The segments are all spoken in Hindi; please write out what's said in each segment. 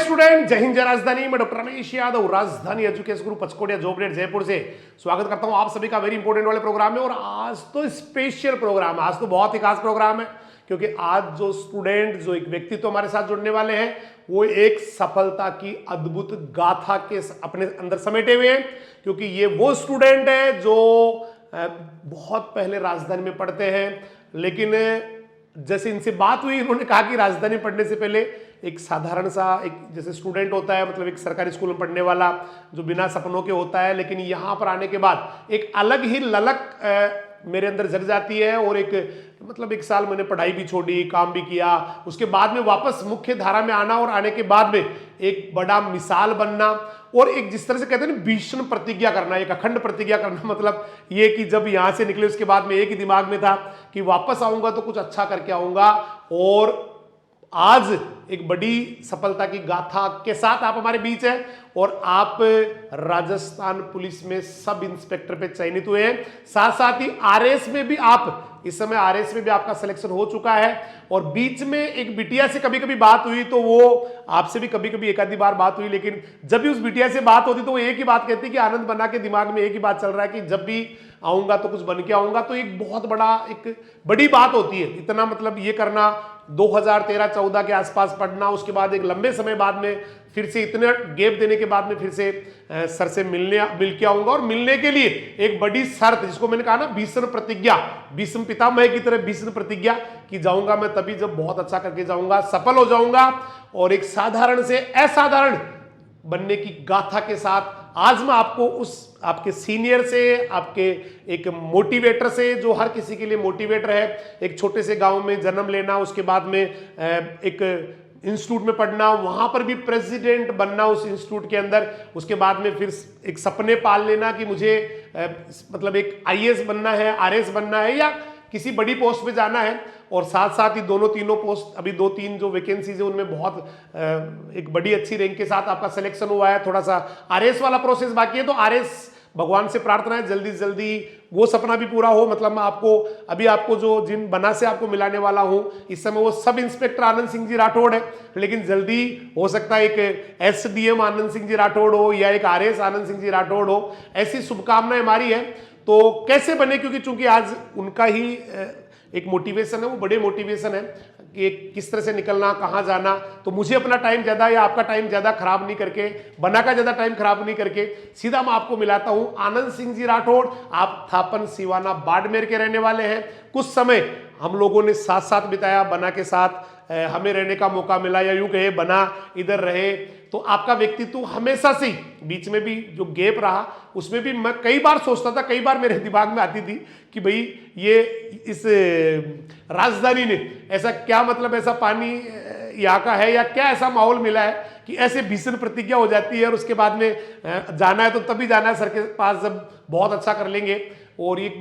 स्टूडेंट, जय हिंद जय राजधानी। मैं डॉक्टर रमेश यादव, राजधानी एजुकेशन ग्रुप पचकोड़िया जॉबलेट जयपुर से स्वागत करता हूं आप सभी का वेरी इंपॉर्टेंट वाले प्रोग्राम में। और आज तो स्पेशल प्रोग्राम है, आज तो बहुत ही खास प्रोग्राम है, क्योंकि आज जो स्टूडेंट, जो एक व्यक्ति तो हमारे साथ जुड़ने वाले हैं, वो एक सफलता की अद्भुत गाथा के अपने अंदर समेटे हुए हैं। क्योंकि ये वो स्टूडेंट है जो बहुत पहले राजधानी में पढ़ते हैं, लेकिन जैसे इनसे बात हुई, इन्होंने कहा कि राजधानी पढ़ने से पहले एक साधारण सा एक जैसे स्टूडेंट होता है, मतलब एक सरकारी स्कूल में पढ़ने वाला जो बिना सपनों के होता है, लेकिन यहाँ पर आने के बाद एक अलग ही ललक मेरे अंदर जग जाती है। और एक साल मैंने पढ़ाई भी छोड़ी, काम भी किया, उसके बाद में वापस मुख्य धारा में आना और आने के बाद में एक बड़ा मिसाल बनना और एक जिस तरह से कहते हैं ना भीषण प्रतिज्ञा करना, एक अखंड प्रतिज्ञा करना। मतलब ये कि जब यहाँ से निकले उसके बाद में एक ही दिमाग में था कि वापस आऊंगा तो कुछ अच्छा करके आऊंगा। और आज एक बड़ी सफलता की गाथा के साथ आप हमारे बीच हैं और आप राजस्थान पुलिस में सब इंस्पेक्टर पे चयनित हुए हैं। साथ साथ ही आरएस में भी आप इस समय आरएस में भी आपका सिलेक्शन हो चुका है। और बीच में एक बिटिया से कभी कभी बात हुई तो वो आपसे भी कभी कभी एक आधी बार बात हुई, लेकिन जब भी उस बिटिया से बात होती तो वो एक ही बात कहती कि आनंद बना के दिमाग में एक ही बात चल रहा है कि जब भी आऊंगा तो कुछ बन के आऊंगा। तो एक बहुत एक बड़ी बात होती है इतना, मतलब ये करना 2013-14 के आसपास पढ़ना, उसके बाद एक लंबे समय बाद में फिर से इतने गैप देने के बाद में फिर से सर से मिल के आऊंगा। और मिलने के लिए एक बड़ी शर्त, जिसको मैंने कहा ना भीषण प्रतिज्ञा, भीष्म पितामह की तरह भीषण प्रतिज्ञा कि जाऊंगा मैं तभी जब बहुत अच्छा करके जाऊंगा, सफल हो जाऊंगा। और एक साधारण से असाधारण बनने की गाथा के साथ आज मैं आपको उस आपके सीनियर से, आपके एक मोटिवेटर से, जो हर किसी के लिए मोटिवेटर है, एक छोटे से गांव में जन्म लेना, उसके बाद में एक इंस्टीट्यूट में पढ़ना, वहां पर भी प्रेसिडेंट बनना उस इंस्टीट्यूट के अंदर, उसके बाद में फिर एक सपने पाल लेना कि मुझे मतलब एक आईएएस बनना है, आरएस बनना है या किसी बड़ी पोस्ट पे जाना है। और साथ साथ ही तीनों पोस्ट, अभी 2-3 जो वैकेंसीज है उनमें बहुत एक बड़ी अच्छी रैंक के साथ आपका सिलेक्शन हुआ है। थोड़ा सा आरएस वाला प्रोसेस बाकी है, तो आरएस भगवान से प्रार्थना है जल्दी जल्दी वो सपना भी पूरा हो। मतलब मैं आपको जो जिन बना से आपको मिलाने वाला हूं इस समय, वो सब इंस्पेक्टर आनंद सिंह जी राठौड़ है, लेकिन जल्दी हो सकता है एक एसडीएम आनंद सिंह जी राठौड़ हो या एक आरएस आनंद सिंह जी राठौड़ हो। ऐसी शुभकामनाएं हमारी है। तो कैसे बने, क्योंकि चूंकि आज उनका ही एक मोटिवेशन है, वो बड़े मोटिवेशन है कि किस तरह से निकलना, कहाँ जाना। तो मुझे अपना टाइम ज़्यादा या आपका टाइम ज़्यादा खराब नहीं करके, बना का ज़्यादा टाइम खराब नहीं करके, सीधा मैं आपको मिलाता हूँ आनंद सिंह जी राठौड़। आप थापन सिवाना बाड़मेर के रहने वाले हैं। कुछ समय हम लोगों ने साथ साथ बिताया, बना के साथ हमें रहने का मौका मिला, या यूं कहे बना इधर रहे। तो आपका व्यक्तित्व हमेशा से ही, बीच में भी जो गैप रहा उसमें भी मैं कई बार सोचता था, कई बार मेरे दिमाग में आती थी कि भाई ये इस राजधानी ने ऐसा क्या, मतलब ऐसा पानी यहाँ का है या क्या ऐसा माहौल मिला है कि ऐसे भीषण प्रतिज्ञा हो जाती है और उसके बाद में जाना है तो तभी जाना है सर के पास जब बहुत अच्छा कर लेंगे। और ये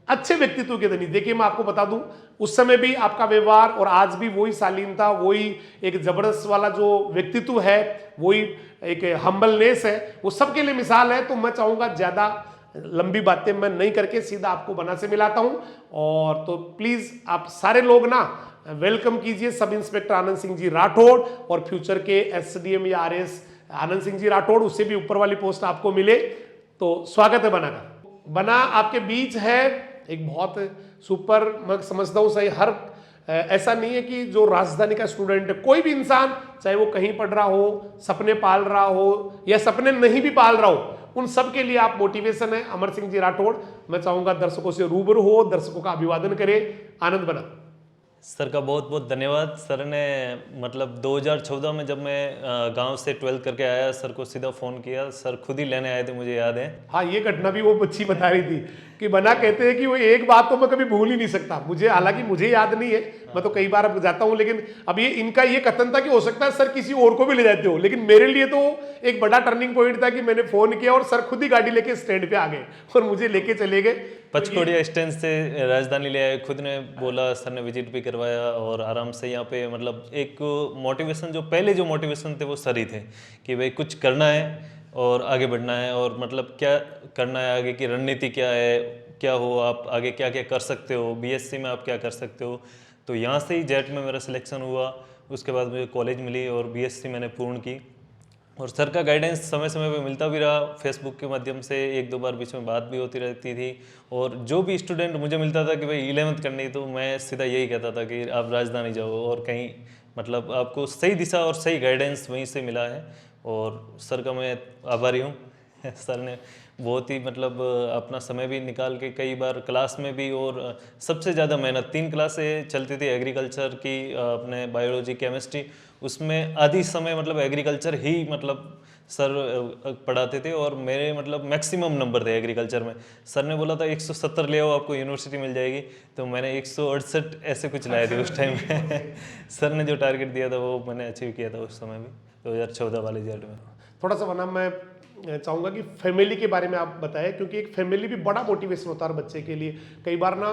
अच्छे व्यक्तित्व के धनी, देखिए मैं आपको बता दूं, उस समय भी आपका व्यवहार और आज भी वही शालीनता, वही एक जबरदस्त वाला जो व्यक्तित्व है, वही एक हम्बलनेस है, वो सबके लिए मिसाल है। तो मैं चाहूंगा ज्यादा लंबी बातें मैं नहीं करके सीधा आपको बना से मिलाता हूं। और तो प्लीज आप सारे लोग ना वेलकम कीजिए सब इंस्पेक्टर आनंद सिंह जी राठौड़, और फ्यूचर के एसडीएम या आरएस आनंद सिंह जी राठौड़, उससे भी ऊपर वाली पोस्ट आपको मिले तो स्वागत है बना का। बना आपके बीच है एक बहुत सुपर, मैं समझता हूँ सही, हर ऐसा नहीं है कि जो राजधानी का स्टूडेंट है, कोई भी इंसान चाहे वो कहीं पढ़ रहा हो, सपने पाल रहा हो या सपने नहीं भी पाल रहा हो, उन सब के लिए आप मोटिवेशन है। अमर सिंह जी राठौड़, मैं चाहूंगा दर्शकों से रूबरू हो, दर्शकों का अभिवादन करें। आनंद बना सर का बहुत बहुत धन्यवाद। सर ने मतलब 2014 में जब मैं गांव से 12th करके आया, सर को सीधा फ़ोन किया, सर खुद ही लेने आए थे, मुझे याद है। हाँ, ये घटना भी वो बच्ची बता रही थी कि बना कहते हैं कि वो एक बात तो मैं कभी भूल ही नहीं सकता। मुझे, हालांकि मुझे याद नहीं है, मैं तो कई बार अब जाता हूँ, लेकिन अब ये इनका ये कथन था कि हो सकता है सर किसी और को भी ले जाते हो, लेकिन मेरे लिए तो एक बड़ा टर्निंग पॉइंट था कि मैंने फोन किया और सर खुद ही गाड़ी लेके स्टैंड पे आ गए और मुझे लेके चले गए। पचकोड़िया स्टैंड से राजधानी ले आए, खुद ने बोला, सर ने विजिट भी करवाया और आराम से यहाँ पे मतलब एक मोटिवेशन, जो पहले जो मोटिवेशन थे वो सर ही थे कि भाई कुछ करना है और आगे बढ़ना है, और मतलब क्या करना है, आगे की रणनीति क्या है, क्या हो, आप आगे क्या क्या कर सकते हो, बीएससी में आप क्या कर सकते हो। तो यहाँ से ही जेट में मेरा सिलेक्शन हुआ उसके बाद मुझे कॉलेज मिली और बीएससी मैंने पूर्ण की। और सर का गाइडेंस समय समय पे मिलता भी रहा, फेसबुक के माध्यम से 1-2 बार बीच में बात भी होती रहती थी। और जो भी स्टूडेंट मुझे मिलता था कि भाई 11th करनी, तो मैं सीधा यही कहता था कि आप राजधानी जाओ, और कहीं मतलब आपको सही दिशा और सही गाइडेंस वहीं से मिला है, और सर का मैं आभारी हूँ। सर ने बहुत ही मतलब अपना समय भी निकाल के कई बार क्लास में भी, और सबसे ज़्यादा मेहनत 3 क्लासें चलती थी एग्रीकल्चर की, अपने बायोलॉजी केमिस्ट्री, उसमें आधी समय मतलब एग्रीकल्चर ही मतलब सर पढ़ाते थे, और मेरे मतलब मैक्सिमम नंबर थे एग्रीकल्चर में। सर ने बोला था 170 ले आओ आपको यूनिवर्सिटी मिल जाएगी, तो मैंने 168 ऐसे कुछ लाए थे उस टाइम में। सर ने जो टारगेट दिया था वो मैंने अचीव किया था उस समय भी, 2014 वाले रिजल्ट में। थोड़ा सा वरना मैं चाहूँगा कि फैमिली के बारे में आप बताएं, क्योंकि एक फैमिली भी बड़ा मोटिवेशन होता है बच्चे के लिए। कई बार ना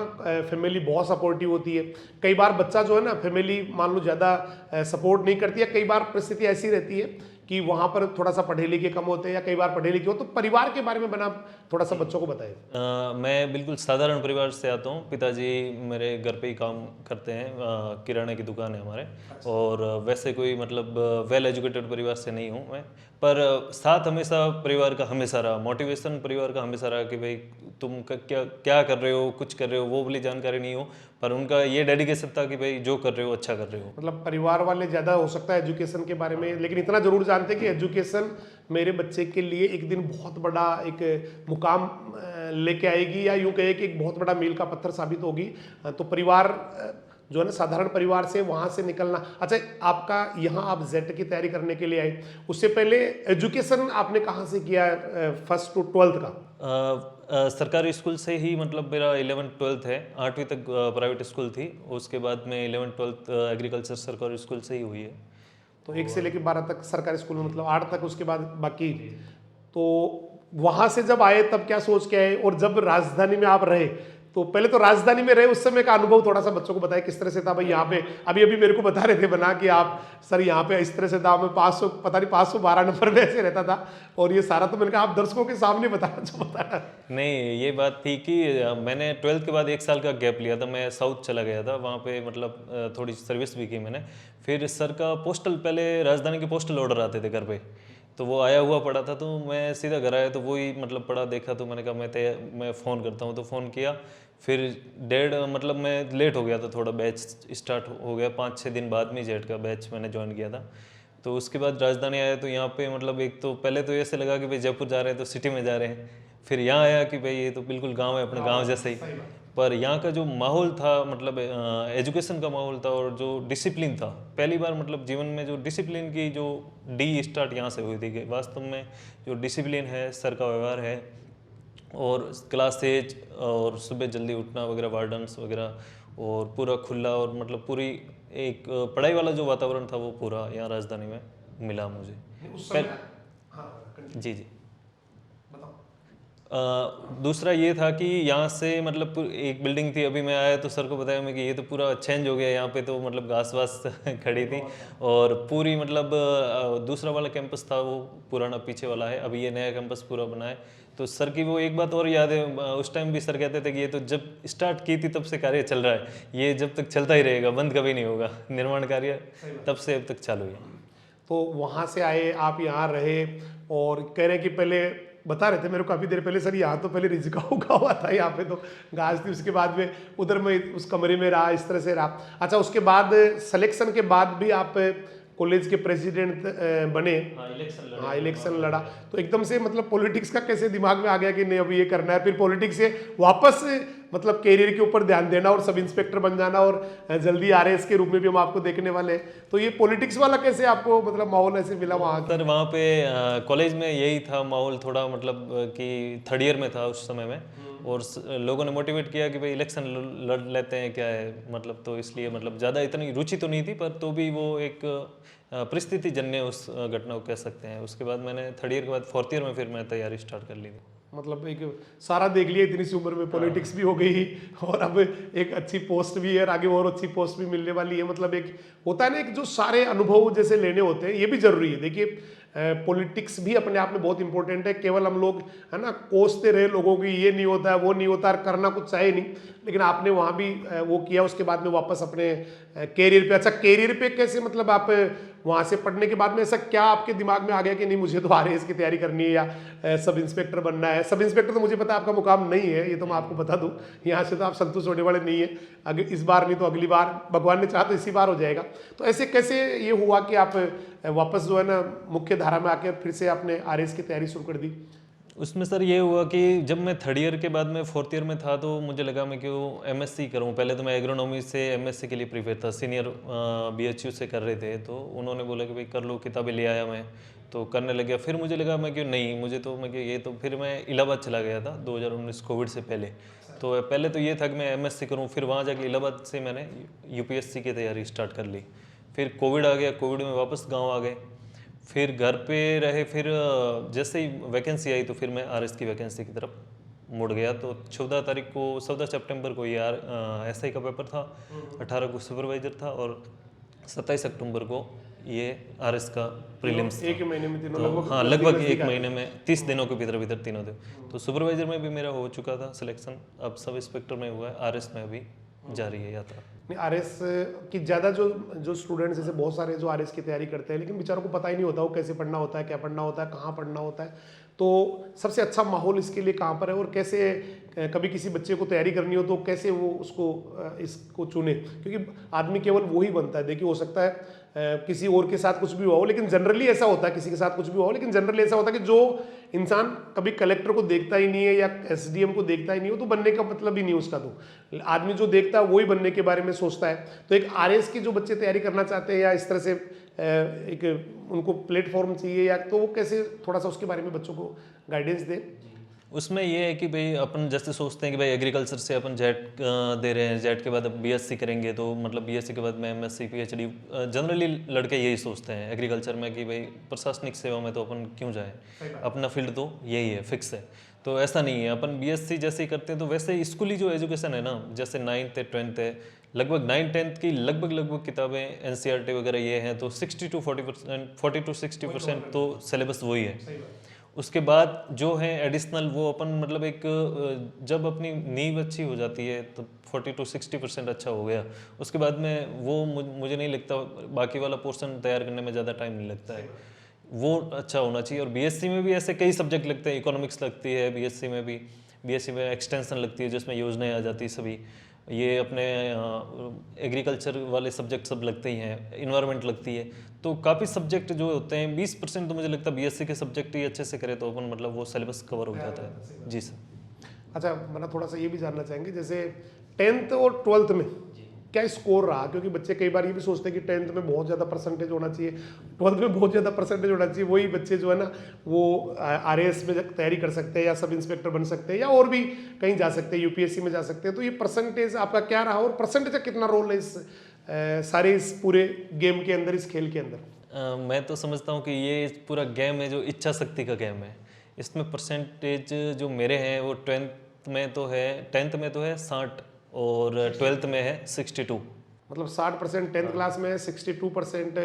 फैमिली बहुत सपोर्टिव होती है, कई बार बच्चा जो है ना फैमिली मान लो ज़्यादा सपोर्ट नहीं करती है, कई बार परिस्थिति ऐसी रहती है कि वहाँ पर थोड़ा सा पढ़े लिखे कम होते हैं, या कई बार पढ़े लिखे हो। तो परिवार के बारे में बना थोड़ा सा बच्चों को बताएं। मैं बिल्कुल साधारण परिवार से आता हूँ। पिताजी मेरे घर पे ही काम करते हैं, किराने की दुकान है हमारे। और वैसे कोई मतलब वेल एजुकेटेड परिवार से नहीं हूँ मैं, पर साथ हमेशा परिवार का हमेशा रहा, मोटिवेशन परिवार का हमेशा रहा कि भाई तुम क्या क्या कर रहे हो, कुछ कर रहे हो, वो वाली जानकारी नहीं हो, पर उनका ये डेडिकेशन था कि भाई जो कर रहे हो अच्छा कर रहे हो। मतलब परिवार वाले ज़्यादा हो सकता है एजुकेशन के बारे में, लेकिन इतना जरूर जानते कि एजुकेशन मेरे बच्चे के लिए एक दिन बहुत बड़ा एक मुकाम लेके आएगी, या यूँ कहे कि एक बहुत बड़ा मील का पत्थर साबित होगी। तो परिवार जो है ना, साधारण परिवार से वहाँ से निकलना। अच्छा, आपका यहाँ आप जेट की तैयारी करने के लिए आए, उससे पहले एजुकेशन आपने कहाँ से किया, 1st to 12th का? सरकारी स्कूल से ही मतलब मेरा 11th 12th है, 8वीं तक प्राइवेट स्कूल थी, उसके बाद में 11th 12th एग्रीकल्चर सरकारी स्कूल से ही हुई है। तो 1 से लेकर 12 तक सरकारी स्कूल में, मतलब 8 तक, उसके बाद बाकी। तो वहाँ से जब आए तब क्या सोच के आए, और जब राजधानी में आप रहे, तो पहले तो राजधानी में रहे उस समय का अनुभव थोड़ा सा बच्चों को बताएं किस तरह से था। भाई यहाँ पे अभी अभी मेरे को बता रहे थे बना कि आप सर यहाँ पे इस तरह से था, मैं 500 पता नहीं 512 नंबर में ऐसे रहता था, और ये सारा तो मैंने कहा आप दर्शकों के सामने बताना जो बताना। नहीं, ये बात थी कि मैंने 12th के बाद 1 साल का गैप लिया था, मैं साउथ चला गया था, वहाँ पे मतलब थोड़ी सर्विस भी की मैंने। फिर सर का पोस्टल, पहले राजधानी के पोस्टल ऑर्डर आते थे घर पे, तो वो आया हुआ पड़ा था, तो मैं सीधा घर आया तो वही मतलब पढ़ा देखा, तो मैंने कहा मैं फ़ोन करता हूँ, तो फ़ोन किया। फिर मतलब मैं लेट हो गया था थोड़ा, बैच स्टार्ट हो गया 5-6 दिन बाद में जेट का बैच मैंने ज्वाइन किया था। तो उसके बाद राजधानी आया, तो यहाँ पे मतलब एक तो पहले तो ऐसे लगा कि भाई जयपुर जा रहे हैं तो सिटी में जा रहे हैं, फिर यहाँ आया कि भाई ये तो बिल्कुल गांव है, अपने गांव जैसा ही। पर यहाँ का जो माहौल था, मतलब एजुकेशन का माहौल था, और जो डिसिप्लिन था, पहली बार मतलब जीवन में जो डिसिप्लिन की जो डी स्टार्ट यहाँ से हुई थी कि वास्तव में जो डिसिप्लिन है, सर का व्यवहार है, और क्लासेज, और सुबह जल्दी उठना वगैरह, वार्डन्स वगैरह, और पूरा खुला, और मतलब पूरी एक पढ़ाई वाला जो वातावरण था वो पूरा यहाँ राजधानी में मिला मुझे। जी जी। दूसरा ये था कि यहाँ से मतलब एक बिल्डिंग थी, अभी मैं आया तो सर को बताया मैं कि ये तो पूरा चेंज हो गया, यहाँ पे तो मतलब घास वास खड़ी थी, और पूरी मतलब दूसरा वाला कैंपस था वो पुराना पीछे वाला है, अभी ये नया कैंपस पूरा बना है। तो सर की वो एक बात और याद है, उस टाइम भी सर कहते थे कि ये तो जब स्टार्ट की थी तब से कार्य चल रहा है, ये जब तक चलता ही रहेगा, बंद कभी नहीं होगा, निर्माण कार्य तब से अब तक चालू है। तो वहाँ से आए, आप यहाँ रहे, और कह रहे हैं कि पहले बता रहे थे मेरे को काफ़ी देर पहले, सर यहाँ तो पहले रिझका उगा हुआ था, यहाँ पे तो घास थी, उसके बाद में उधर में उस कमरे में रहा, इस तरह से रहा। अच्छा, उसके बाद सिलेक्शन के बाद भी आप कॉलेज के प्रेसिडेंट बने। हाँ, इलेक्शन लड़ा, तो एकदम से मतलब पॉलिटिक्स का कैसे दिमाग में आ गया कि नहीं अब ये करना है, फिर पॉलिटिक्स से वापस मतलब कैरियर के ऊपर ध्यान देना, और सब इंस्पेक्टर बन जाना, और जल्दी आरएएस के रूप में भी हम आपको देखने वाले हैं। तो ये पॉलिटिक्स वाला कैसे आपको मतलब माहौल ऐसे मिला वहाँ? सर वहाँ पे कॉलेज में यही था माहौल, थोड़ा मतलब कि 3rd ईयर में था उस समय में, और लोगों ने मोटिवेट किया कि भाई इलेक्शन लड़ लेते हैं, क्या है मतलब, तो इसलिए मतलब ज़्यादा इतनी रुचि तो नहीं थी, पर तो भी वो एक परिस्थिति जन्य उस घटना को कह सकते हैं। उसके बाद मैंने 3rd ईयर के बाद 4th ईयर में फिर मैं तैयारी स्टार्ट कर ली थी। मतलब एक सारा देख लिया इतनी सी उम्र में, पॉलिटिक्स भी हो गई, और अब एक अच्छी पोस्ट भी है, और आगे और अच्छी पोस्ट भी मिलने वाली है। मतलब एक होता है ना, एक जो सारे अनुभव जैसे लेने होते हैं, ये भी जरूरी है। देखिए पॉलिटिक्स भी अपने आप में बहुत इंपॉर्टेंट है। केवल हम लोग है ना कोसते रहे लोगों की ये नहीं होता है वो नहीं होता है, करना कुछ चाहिए नहीं, लेकिन आपने वहाँ भी वो किया, उसके बाद में वापस अपने कैरियर पे। अच्छा, कैरियर पे कैसे, मतलब आप वहाँ से पढ़ने के बाद में ऐसा क्या आपके दिमाग में आ गया कि नहीं मुझे तो आरएएस की तैयारी करनी है या सब इंस्पेक्टर बनना है? सब इंस्पेक्टर तो मुझे पता है आपका मुकाम नहीं है, ये तो मैं आपको बता दूं, यहाँ से तो आप संतुष्ट होने वाले नहीं है। अगर इस बार नहीं तो अगली बार, भगवान ने चाहा तो इसी बार हो जाएगा। तो ऐसे कैसे ये हुआ कि आप वापस जो है ना मुख्य धारा में आके फिर से आपने आरएएस की तैयारी शुरू कर दी? उसमें सर ये हुआ कि जब मैं थर्ड ईयर के बाद में फोर्थ ईयर में था तो मुझे लगा मैं क्यों एमएससी करूं। पहले तो मैं एग्रोनॉमी से एमएससी के लिए प्रिपेयर था, सीनियर बीएचयू से कर रहे थे, तो उन्होंने बोला कि भाई कर लो, किताबें ले आया मैं तो करने लग गया। फिर मुझे लगा मैं क्यों नहीं, मुझे तो मैं क्यों ये, तो फिर मैं इलाहाबाद चला गया था 2019 कोविड से पहले। तो पहले तो ये था कि मैं एमएससी करूँ, फिर वहाँ जाके इलाहाबाद से मैंने यूपीएससी की तैयारी स्टार्ट कर ली। फिर कोविड आ गया, कोविड में वापस गाँव आ गए, फिर घर पे रहे। फिर जैसे ही वैकेंसी आई तो फिर मैं आरएस की वैकेंसी की तरफ मुड़ गया। तो 14 तारीख को 14 सितंबर को ये एसआई का पेपर था, 18 को सुपरवाइजर था और 27 अक्टूबर को ये आरएस का प्रीलिम्स था। एक महीने में तीनों तो लगभग हाँ, लगभग एक महीने में 30 दिनों के भीतर भीतर तीनों दिन। तो सुपरवाइजर में भी मेरा हो चुका था सिलेक्शन, अब सब इंस्पेक्टर में हुआ है, आरएस में अभी जारी है यात्रा। नहीं, आरएस की ज़्यादा जो स्टूडेंट्स जैसे बहुत सारे जो आरएस की तैयारी करते हैं, लेकिन बेचारों को पता ही नहीं होता वो कैसे पढ़ना होता है, क्या पढ़ना होता है, कहाँ पढ़ना होता है। तो सबसे अच्छा माहौल इसके लिए कहाँ पर है, और कैसे कभी किसी बच्चे को तैयारी करनी हो तो कैसे वो उसको इसको चुने? क्योंकि आदमी केवल वो ही बनता है। देखिए, हो सकता है किसी और के साथ कुछ भी हुआ हो, लेकिन जनरली ऐसा होता है, किसी के साथ कुछ भी हुआ हो, लेकिन जनरली ऐसा होता है कि जो इंसान कभी कलेक्टर को देखता ही नहीं है या एसडीएम को देखता ही नहीं हो तो बनने का मतलब ही नहीं उसका। तो आदमी जो देखता है वही बनने के बारे में सोचता है। तो एक आरएएस की जो बच्चे तैयारी करना चाहते हैं या इस तरह से एक उनको प्लेटफॉर्म चाहिए, या तो वो कैसे थोड़ा सा उसके बारे में बच्चों को गाइडेंस दे? उसमें ये है कि भाई अपन जैसे सोचते हैं कि भाई एग्रीकल्चर से अपन जेट दे रहे हैं, जेट के बाद अब बीएससी करेंगे तो मतलब बीएससी के बाद में एमएससी पीएचडी, जनरली लड़के यही सोचते हैं एग्रीकल्चर में कि भाई प्रशासनिक सेवा में तो अपन क्यों जाएं, अपना फील्ड तो यही है, फिक्स है। तो ऐसा नहीं है, अपन बीएससी जैसे ही करते हैं तो वैसे स्कूली जो एजुकेशन है ना, जैसे 9th है 12th है, लगभग 9th-10th की लगभग किताबें एनसीईआरटी वगैरह ये हैं, तो 40 to 60% तो सिलेबस वही है। उसके बाद जो है एडिशनल वो अपन मतलब एक जब अपनी नींव अच्छी हो जाती है तो 40 to 60% अच्छा हो गया, उसके बाद में वो मुझे नहीं लगता बाकी वाला पोर्शन तैयार करने में ज़्यादा टाइम नहीं लगता है, वो अच्छा होना चाहिए। और बीएससी में भी ऐसे कई सब्जेक्ट लगते हैं, इकोनॉमिक्स लगती है बीएससी में भी, बीएससी में एक्सटेंशन लगती है जिसमें योजनाएं आ जाती है सभी, ये अपने एग्रीकल्चर वाले सब्जेक्ट सब लगते ही हैं, इन्वायरमेंट लगती है। तो काफ़ी सब्जेक्ट जो होते हैं 20% तो मुझे लगता है बीएससी के सब्जेक्ट ही अच्छे से करें तो अपन मतलब वो सिलेबस कवर हो जाता है। जी सर। अच्छा, मतलब थोड़ा सा ये भी जानना चाहेंगे, जैसे 10th और 12th में क्या स्कोर रहा? क्योंकि बच्चे कई बार ये भी सोचते हैं कि 10th में बहुत ज़्यादा परसेंटेज होना चाहिए, 12th में बहुत ज़्यादा परसेंटेज होना चाहिए, वही बच्चे जो है ना वो आरएएस में तैयारी कर सकते हैं या सब इंस्पेक्टर बन सकते हैं या और भी कहीं जा सकते हैं, यूपीएससी में जा सकते हैं। तो ये परसेंटेज आपका क्या रहा और परसेंटेज का कितना रोल है इस सारे इस पूरे गेम के अंदर, इस खेल के अंदर? मैं तो समझता हूँ कि ये पूरा गेम है जो इच्छा शक्ति का गेम है। इसमें परसेंटेज जो मेरे हैं वो 10th में तो है 60 और 12th में है 62। मतलब 60% 10th क्लास में है, 62%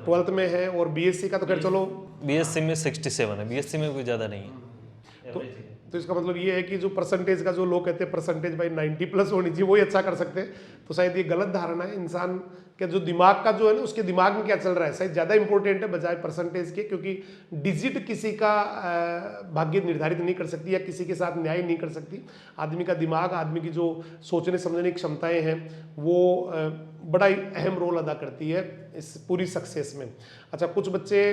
12th में है, और बीएससी का तो खैर चलो बीएससी में 67 है, बीएससी में कोई ज़्यादा नहीं है। तो इसका मतलब ये है कि जो परसेंटेज का जो लोग कहते हैं परसेंटेज भाई 90+ होनी चाहिए, वही अच्छा कर सकते हैं। तो शायद ये गलत धारणा है। इंसान के जो दिमाग का जो है ना, उसके दिमाग में क्या चल रहा है शायद ज़्यादा इंपॉर्टेंट है बजाय परसेंटेज के, क्योंकि डिजिट किसी का भाग्य निर्धारित नहीं कर सकती या किसी के साथ न्याय नहीं कर सकती। आदमी का दिमाग, आदमी की जो सोचने समझने की क्षमताएँ हैं वो बड़ा ही अहम रोल अदा करती है इस पूरी सक्सेस में। अच्छा, कुछ बच्चे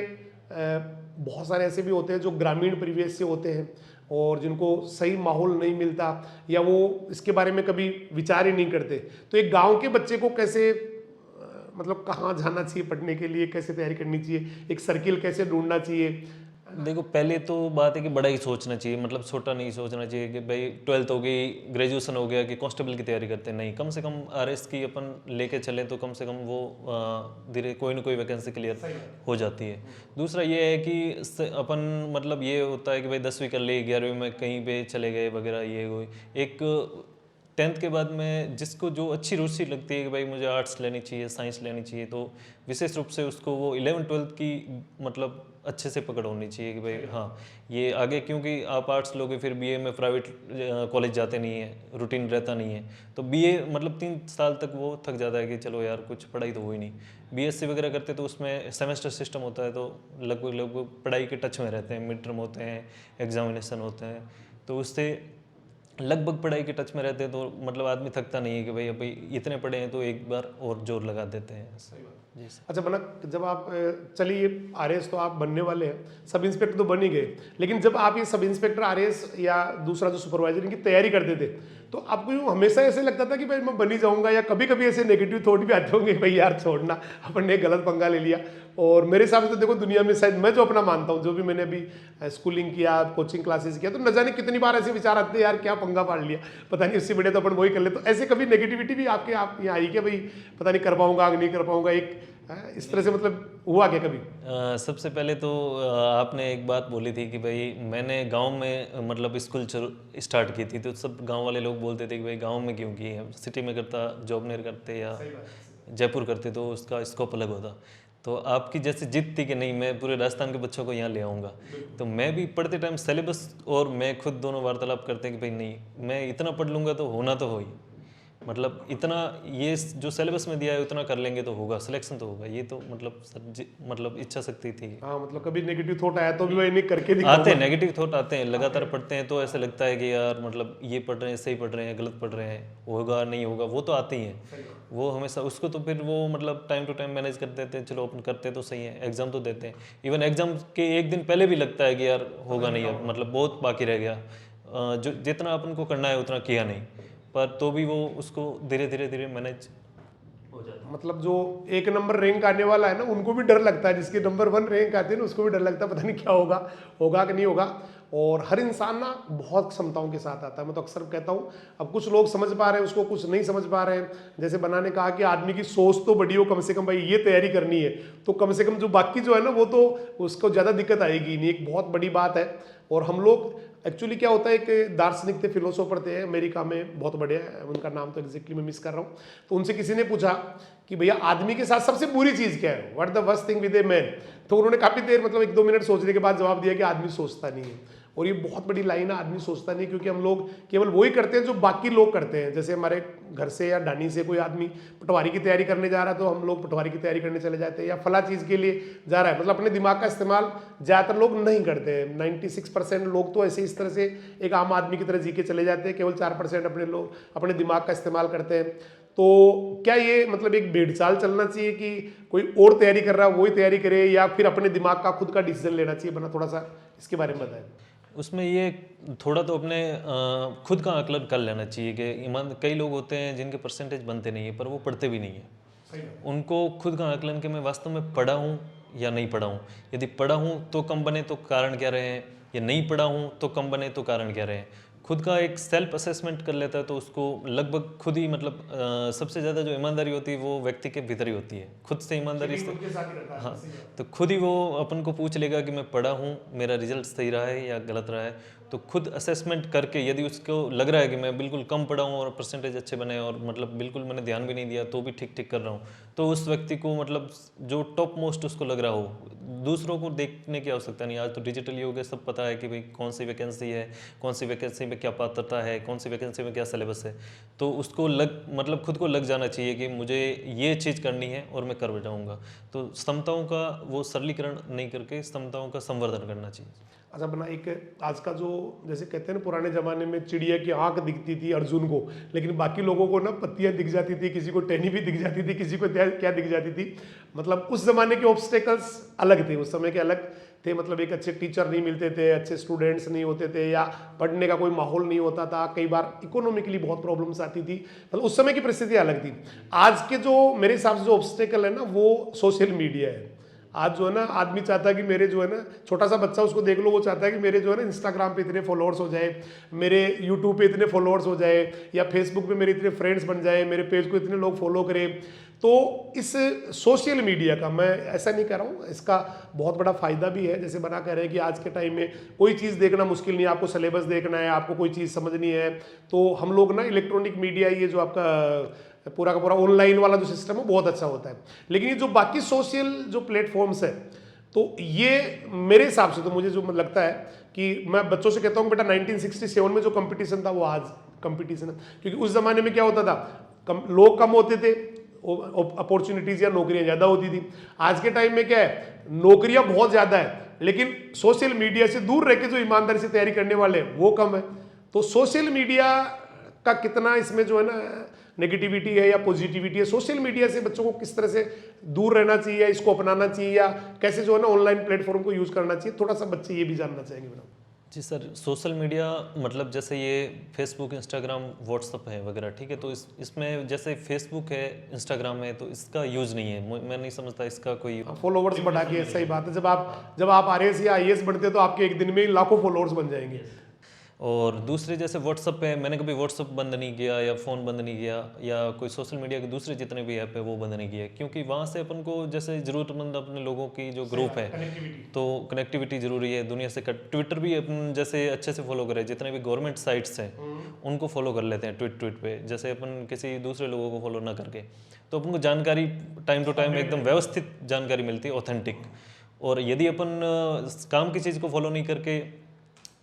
बहुत सारे ऐसे भी होते हैं जो ग्रामीण परिवेश से होते हैं और जिनको सही माहौल नहीं मिलता या वो इसके बारे में कभी विचार ही नहीं करते। तो एक गांव के बच्चे को कैसे मतलब कहाँ जाना चाहिए पढ़ने के लिए, कैसे तैयारी करनी चाहिए, एक सर्किल कैसे ढूंढना चाहिए? देखो, पहले तो बात है कि बड़ा ही सोचना चाहिए, मतलब छोटा नहीं सोचना चाहिए कि भाई 12th हो गई, ग्रेजुएशन हो गया कि कांस्टेबल की तैयारी करते हैं। नहीं, कम से कम आरएस की अपन लेके चले तो कम से कम वो धीरे कोई ना कोई वैकेंसी क्लियर हो जाती है। दूसरा ये है कि अपन मतलब ये होता है कि भाई 10वीं कर ली, 11वीं में कहीं पे चले गए वगैरह, ये एक 10th के बाद में जिसको जो अच्छी रुचि लगती है कि भाई मुझे आर्ट्स लेनी चाहिए, साइंस लेनी चाहिए, तो विशेष रूप से उसको वो 11th-12th की मतलब अच्छे से पकड़ होनी चाहिए कि भाई हाँ ये आगे, क्योंकि आप आर्ट्स लोगे फिर बीए में प्राइवेट कॉलेज जाते नहीं है, रूटीन रहता नहीं है, तो बीए मतलब 3 साल तक वो थक जाता है कि चलो यार कुछ पढ़ाई तो हुई नहीं। बीएससी वगैरह करते तो उसमें सेमेस्टर सिस्टम होता है, तो लगभग पढ़ाई के टच में रहते हैं, मिड टर्म होते हैं, एग्जामिनेशन होते हैं, तो उससे लगभग पढ़ाई के टच में रहते हैं, तो मतलब आदमी थकता नहीं है कि भाई अभी इतने पढ़े हैं तो एक बार और जोर लगा देते हैं। सही बात। जी सर। अच्छा बनक, जब आप चलिए आरएएस तो आप बनने वाले हैं, सब इंस्पेक्टर तो बन ही गए, लेकिन जब आप ये सब इंस्पेक्टर आरएएस या दूसरा जो सुपरवाइजर इनकी तैयारी करते थे, तो आपको यूँ हमेशा ऐसे लगता था कि भाई मैं बन ही जाऊंगा, या कभी कभी ऐसे नेगेटिव थॉट भी आते होंगे भाई यार छोड़ना, अपन ने गलत पंगा ले लिया? और मेरे हिसाब से तो देखो दुनिया में शायद मैं जो अपना मानता हूँ, जो भी मैंने अभी स्कूलिंग किया, कोचिंग क्लासेस किया, तो न जाने कितनी बार ऐसे विचार आते हैं यार क्या पंगा पाड़ लिया, पता नहीं उससे बढ़िया तो अपन वही कर ले। तो ऐसे कभी नेगेटिविटी भी आप यहाँ आई क्या भाई पता नहीं कर पाऊंगा नहीं कर पाऊंगा, एक इस तरह से मतलब हुआ क्या कभी? सबसे पहले तो आपने एक बात बोली थी कि भाई मैंने गांव में मतलब स्कूल स्टार्ट की थी, तो सब गांव वाले लोग बोलते थे कि भाई गांव में क्यों की है, सिटी में करता, जॉबनेर करते या जयपुर करते तो उसका स्कोप अलग होता। तो आपकी जैसे जिद थी कि नहीं मैं पूरे राजस्थान के बच्चों को यहाँ ले आऊँगा, तो मैं भी पढ़ते टाइम सिलेबस और मैं खुद दोनों वार्तालाप करते हैं कि भाई नहीं मैं इतना पढ़ लूँगा तो होना तो हो ही, मतलब इतना ये जो सिलेबस में दिया है उतना कर लेंगे तो होगा, सिलेक्शन तो होगा, ये तो मतलब मतलब इच्छा शक्ति थी। हाँ मतलब कभी नेगेटिव थॉट आया तो भी वही नहीं करके आते हैं नेगेटिव थॉट आते हैं, लगातार पढ़ते हैं तो ऐसा लगता है कि यार मतलब ये पढ़ रहे हैं सही पढ़ रहे हैं गलत पढ़ रहे हैं, होगा नहीं होगा, वो तो आते ही हैं, वो हमेशा उसको तो फिर वो मतलब टाइम टू टाइम मैनेज कर देते हैं, चलो अपन करते तो सही है, एग्जाम तो देते हैं, इवन एग्जाम के एक दिन पहले भी लगता है कि यार होगा नहीं यार, मतलब बहुत बाकी रह गया, जो जितना अपन को करना है उतना किया नहीं, पर तो भी वो उसको धीरे धीरे मैनेज हो जाता है। मतलब जो 1 नंबर रैंक आने वाला है ना उनको भी डर लगता है, जिसके नंबर 1 रैंक आते हैं ना उसको भी डर लगता है पता नहीं क्या होगा, होगा कि नहीं होगा। और हर इंसान ना बहुत क्षमताओं के साथ आता है, मैं तो अक्सर कहता हूँ। अब कुछ लोग समझ पा रहे हैं उसको, कुछ नहीं समझ पा रहे हैं। जैसे बनाने कहा कि आदमी की सोच तो बड़ी हो, कम से कम भाई ये तैयारी करनी है, तो कम से कम जो बाकी जो है ना वो तो उसको ज़्यादा दिक्कत आएगी नहीं, एक बहुत बड़ी बात है। और हम लोग एक्चुअली क्या होता है, एक दार्शनिक थे, फिलोसोफर थे अमेरिका में, बहुत बढ़िया है, उनका नाम तो एग्जैक्टली मैं मिस कर रहा हूँ। तो उनसे किसी ने पूछा कि भैया आदमी के साथ सबसे बुरी चीज़ क्या है, what the worst thing with a man. तो उन्होंने काफ़ी देर मतलब 1-2 मिनट सोचने के बाद जवाब दिया कि आदमी सोचता नहीं है। और ये बहुत बड़ी लाइन है, आदमी सोचता नहीं, क्योंकि हम लोग केवल वही करते हैं जो बाकी लोग करते हैं। जैसे हमारे घर से या ढानी से कोई आदमी पटवारी की तैयारी करने जा रहा है तो हम लोग पटवारी की तैयारी करने चले जाते हैं, या फला चीज़ के लिए जा रहा है, मतलब अपने दिमाग का इस्तेमाल ज़्यादातर लोग नहीं करते हैं। 96% लोग तो ऐसे इस तरह से एक आम आदमी की तरह जी के चले जाते हैं, केवल 4% अपने लोग अपने दिमाग का इस्तेमाल करते हैं। तो क्या ये मतलब एक भेड़चाल चलना चाहिए कि कोई और तैयारी कर रहा है वही तैयारी करे, या फिर अपने दिमाग का खुद का डिसीजन लेना चाहिए? बना थोड़ा सा इसके बारे में बताएं। उसमें ये थोड़ा तो अपने खुद का आकलन कर लेना चाहिए कि ईमान कई लोग होते हैं जिनके परसेंटेज बनते नहीं है पर वो पढ़ते भी नहीं है। उनको खुद का आकलन कि मैं वास्तव में पढ़ा हूँ या नहीं पढ़ा हूँ, यदि पढ़ा हूँ तो कम बने तो कारण क्या रहे हैं, या नहीं पढ़ा हूँ तो कम बने तो कारण क्या रहे हैं। खुद का एक सेल्फ असेसमेंट कर लेता है तो उसको लगभग खुद ही मतलब सबसे ज़्यादा जो ईमानदारी होती है वो व्यक्ति के भीतर ही होती है, खुद से ईमानदारी से। हाँ, तो खुद ही वो अपन को पूछ लेगा कि मैं पढ़ा हूँ, मेरा रिजल्ट सही रहा है या गलत रहा है। तो खुद असेसमेंट करके यदि उसको लग रहा है कि मैं बिल्कुल कम पढ़ा हूँ और परसेंटेज अच्छे बने और मतलब बिल्कुल मैंने ध्यान भी नहीं दिया तो भी ठीक ठीक कर रहा हूँ, तो उस व्यक्ति को मतलब जो टॉप मोस्ट उसको लग रहा हो, दूसरों को देखने की आवश्यकता नहीं। आज तो डिजिटल युग है, सब पता है कि भाई कौन सी वैकेंसी है, कौन सी वैकेंसी में क्या पात्रता है, कौन सी वैकेंसी में क्या सिलेबस है। तो उसको मतलब खुद को लग जाना चाहिए कि मुझे ये चीज़ करनी है और मैं कर बैठाऊँगा। तो क्षमताओं का वो सरलीकरण नहीं करके क्षमताओं का संवर्धन करना चाहिए। अच्छा बना, एक आज का जो जैसे कहते हैं ना, पुराने ज़माने में चिड़िया की आंख दिखती थी अर्जुन को, लेकिन बाकी लोगों को ना पत्तियां दिख जाती थी, किसी को टहनी भी दिख जाती थी, किसी को क्या दिख जाती थी। मतलब उस ज़माने के ऑब्स्टेकल्स अलग थे, उस समय के अलग थे। मतलब एक अच्छे टीचर नहीं मिलते थे, अच्छे स्टूडेंट्स नहीं होते थे, या पढ़ने का कोई माहौल नहीं होता था, कई बार इकोनॉमिकली बहुत प्रॉब्लम्स आती थी। मतलब उस समय की परिस्थिति अलग थी। आज के जो मेरे हिसाब से जो ऑब्स्टेकल है ना वो सोशल मीडिया है। आज जो है ना आदमी चाहता है कि मेरे जो है ना, छोटा सा बच्चा उसको देख लो, वो चाहता है कि मेरे जो है ना इंस्टाग्राम पे इतने फॉलोअर्स हो जाए, मेरे यूट्यूब पे इतने फॉलोअर्स हो जाए, या फेसबुक पे मेरे इतने फ्रेंड्स बन जाए, मेरे पेज को इतने लोग फॉलो करें। तो इस सोशल मीडिया का, मैं ऐसा नहीं कह रहा हूँ, इसका बहुत बड़ा फायदा भी है। जैसे बना कह रहे हैं कि आज के टाइम में कोई चीज़ देखना मुश्किल नहीं है, आपको सिलेबस देखना है, आपको कोई चीज़ समझनी है, तो हम लोग ना इलेक्ट्रॉनिक मीडिया, ये जो आपका पूरा का पूरा ऑनलाइन वाला जो सिस्टम है बहुत अच्छा होता है। लेकिन ये जो बाकी सोशल जो प्लेटफॉर्म्स है, तो ये मेरे हिसाब से तो मुझे जो लगता है कि मैं बच्चों से कहता हूँ बेटा 1967 में जो कंपटीशन था वो आज कंपटीशन है। क्योंकि उस जमाने में क्या होता था, लोग कम होते थे, अपॉर्चुनिटीज या नौकरियां ज्यादा होती थी। आज के टाइम में क्या है, नौकरियां बहुत ज्यादा है लेकिन सोशल मीडिया से दूर रह के जो ईमानदारी से तैयारी करने वाले हैं वो कम है। तो सोशल मीडिया का कितना इसमें जो है ना नेगेटिविटी है या पॉजिटिविटी है, सोशल मीडिया से बच्चों को किस तरह से दूर रहना चाहिए या इसको अपनाना चाहिए या कैसे जो है ना ऑनलाइन प्लेटफॉर्म को यूज करना चाहिए, थोड़ा सा बच्चे ये भी जानना चाहेंगे मैडम। जी सर, सोशल मीडिया मतलब जैसे ये फेसबुक, इंस्टाग्राम, व्हाट्सअप है वगैरह, ठीक है, तो इसमें जैसे फेसबुक है, इंस्टाग्राम है, तो इसका यूज़ नहीं है, मैं नहीं समझता इसका कोई फॉलोवर्स बढ़ा के, सही बात है, जब आप आरएएस या आईएएस बनते हैं तो आपके एक दिन में ही लाखों फॉलोवर्स बन जाएंगे। और दूसरे जैसे व्हाट्सअप है, मैंने कभी व्हाट्सअप बंद नहीं किया या फ़ोन बंद नहीं किया या कोई सोशल मीडिया के दूसरे जितने भी ऐप है वो बंद नहीं किया, क्योंकि वहाँ से अपन को जैसे ज़रूरतमंद अपने लोगों की जो ग्रुप है तो कनेक्टिविटी ज़रूरी है दुनिया से। ट्विटर भी अपन जैसे अच्छे से फॉलो करें, जितने भी गवर्नमेंट साइट्स हैं उनको फॉलो कर लेते हैं ट्वीट पे, जैसे अपन किसी दूसरे लोगों को फॉलो ना करके, तो अपन को जानकारी टाइम टू टाइम एकदम व्यवस्थित जानकारी मिलती है, ऑथेंटिक। और यदि अपन काम की चीज़ को फॉलो नहीं करके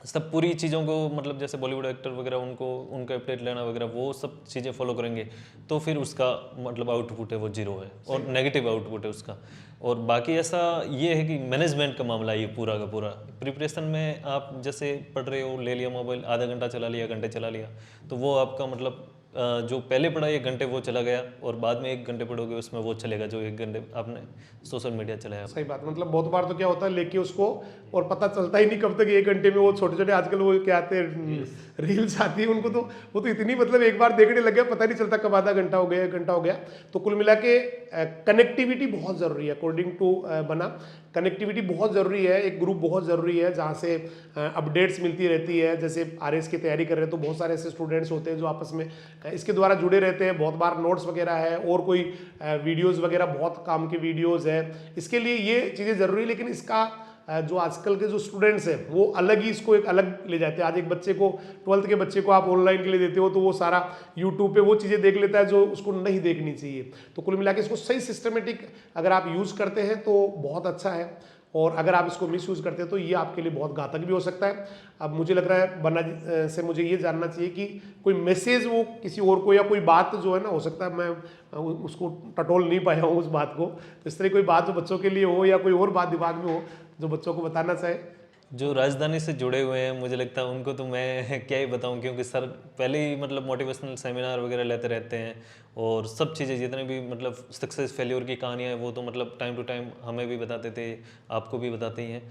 सब पूरी चीज़ों को मतलब जैसे बॉलीवुड एक्टर वगैरह उनका अपडेट लेना वगैरह वो सब चीज़ें फॉलो करेंगे तो फिर उसका मतलब आउटपुट है वो जीरो है और नेगेटिव आउटपुट है उसका। और बाकी ऐसा ये है कि मैनेजमेंट का मामला ये पूरा का पूरा प्रिपरेशन में आप जैसे पढ़ रहे हो, ले लिया मोबाइल, आधा घंटा चला लिया, घंटे चला लिया, तो वो आपका मतलब जो पहले पढ़ा 1 घंटे वो चला गया और बाद में 1 घंटे पढ़ोगे उसमें वो चलेगा जो 1 घंटे आपने सोशल मीडिया चलाया। सही बात, मतलब बहुत बार तो क्या होता है लेके उसको और पता चलता ही नहीं कब तक 1 घंटे में वो छोटे छोटे आजकल वो क्या आते हैं रील्स आती है उनको, तो वो तो इतनी मतलब एक बार देखने लग गया पता नहीं चलता कब आधा घंटा हो गया, 1 घंटा हो गया। तो कुल मिला के कनेक्टिविटी बहुत ज़रूरी है अकॉर्डिंग टू बना, कनेक्टिविटी बहुत ज़रूरी है, एक ग्रुप बहुत ज़रूरी है जहाँ से अपडेट्स मिलती रहती है। जैसे आरएएस की तैयारी कर रहे हैं तो बहुत सारे ऐसे स्टूडेंट्स होते हैं जो आपस में इसके द्वारा जुड़े रहते हैं, बहुत बार नोट्स वगैरह है और कोई वीडियोस वगैरह, बहुत काम की वीडियोस है, इसके लिए ये चीज़ें ज़रूरी है। लेकिन इसका जो आजकल के जो स्टूडेंट्स हैं वो अलग ही इसको एक अलग ले जाते हैं। आज एक बच्चे को 12th के बच्चे को आप ऑनलाइन के लिए देते हो तो वो सारा यूट्यूब पे वो चीज़ें देख लेता है जो उसको नहीं देखनी चाहिए। तो कुल मिला के इसको सही सिस्टमेटिक अगर आप यूज़ करते हैं तो बहुत अच्छा है, और अगर आप इसको मिस यूज़ करते हैं तो ये आपके लिए बहुत घातक भी हो सकता है। अब मुझे लग रहा है बन्ना से मुझे ये जानना चाहिए कि कोई मैसेज वो किसी और को या कोई बात जो है ना, हो सकता है मैं उसको टटोल नहीं पाया हूँ उस बात को, तो इस तरह कोई बात जो बच्चों के लिए हो या कोई और बात दिमाग में हो जो बच्चों को बताना चाहे। जो राजधानी से जुड़े हुए हैं मुझे लगता है उनको तो मैं क्या ही बताऊं, क्योंकि सर पहले ही मतलब मोटिवेशनल सेमिनार वगैरह लेते रहते हैं और सब चीज़ें जितने भी मतलब सक्सेस फेल्योर की कहानियाँ हैं वो तो मतलब टाइम टू टाइम हमें भी बताते थे, आपको भी बताते ही हैं।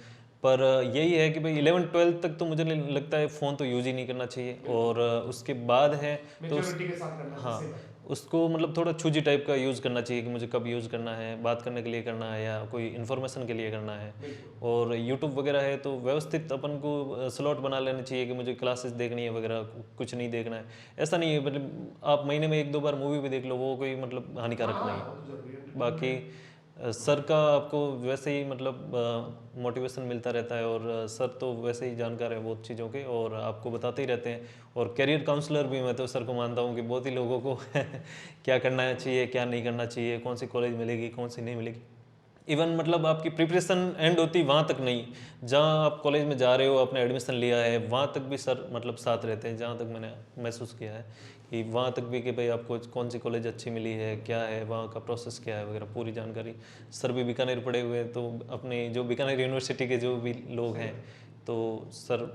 पर यही है कि भाई 11th-12th तक तो मुझे लगता है फ़ोन तो यूज़ ही नहीं करना चाहिए, और उसके बाद है तो हाँ उसको मतलब थोड़ा छूजी टाइप का यूज़ करना चाहिए कि मुझे कब यूज़ करना है, बात करने के लिए करना है या कोई इन्फॉर्मेशन के लिए करना है। और यूट्यूब वगैरह है तो व्यवस्थित अपन को स्लॉट बना लेना चाहिए कि मुझे क्लासेस देखनी है वगैरह, कुछ नहीं देखना है। ऐसा नहीं है मतलब आप महीने में 1-2 बार मूवी भी देख लो, वो कोई मतलब हानिकारक नहीं है। बाकी सर का आपको वैसे ही मतलब मोटिवेशन मिलता रहता है और सर तो वैसे ही जानकार है बहुत चीज़ों के और आपको बताते ही रहते हैं। और करियर काउंसलर भी मैं तो सर को मानता हूँ कि बहुत ही लोगों को क्या करना चाहिए, क्या नहीं करना चाहिए, कौन सी कॉलेज मिलेगी, कौन सी नहीं मिलेगी। इवन मतलब आपकी प्रिपरेशन एंड होती वहाँ तक नहीं, जहाँ आप कॉलेज में जा रहे हो, आपने एडमिशन लिया है, वहाँ तक भी सर मतलब साथ रहते हैं। जहाँ तक मैंने महसूस किया है कि वहाँ तक भी कि भाई आपको कौन सी कॉलेज अच्छी मिली है, क्या है वहाँ का प्रोसेस, क्या है वगैरह, पूरी जानकारी। सर भी बीकानेर पढ़े हुए हैं तो अपने जो बीकानेर यूनिवर्सिटी के जो भी लोग हैं तो सर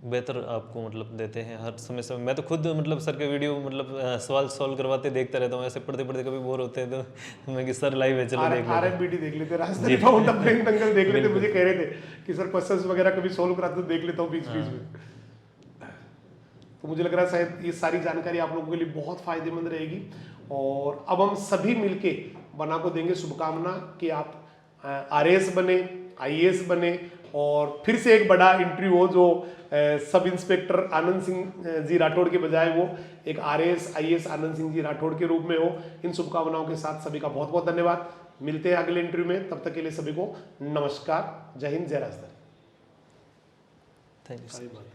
बेहतर आपको मतलब देते हैं हर समय। मैं तो खुद मतलब सर के वीडियो मतलब सवाल सॉल्व करवाते देखता रहता हूँ, ऐसे पढ़ते पढ़ते कभी बोर होते हैं तो मैं कि सर लाइव है चलो देख लेते हैं। आरएमबीटी देख लेते, राजधानी फाउंडेशन दंगल देख लेते, मुझे कह रहे थे कि सर क्वेश्चंस वगैरह कभी सॉल्व कराते तो देख लेता हूँ बीच बीच में। तो मुझे लग रहा है शायद ये सारी जानकारी आप लोगों के लिए बहुत फायदेमंद रहेगी। और अब हम सभी मिलके बना को देंगे शुभकामना कि आप आरएएस बने, आईएएस बने, और फिर से एक बड़ा इंटरव्यू हो जो सब इंस्पेक्टर आनंद सिंह जी राठौड़ के बजाय वो एक RAS IAS आनंद सिंह जी राठौड़ के रूप में हो। इन शुभकामनाओं के साथ सभी का बहुत बहुत धन्यवाद। मिलते हैं अगले इंटरव्यू में, तब तक के लिए सभी को नमस्कार। जय हिंद, जय राजधानी। Thank you. सारी बात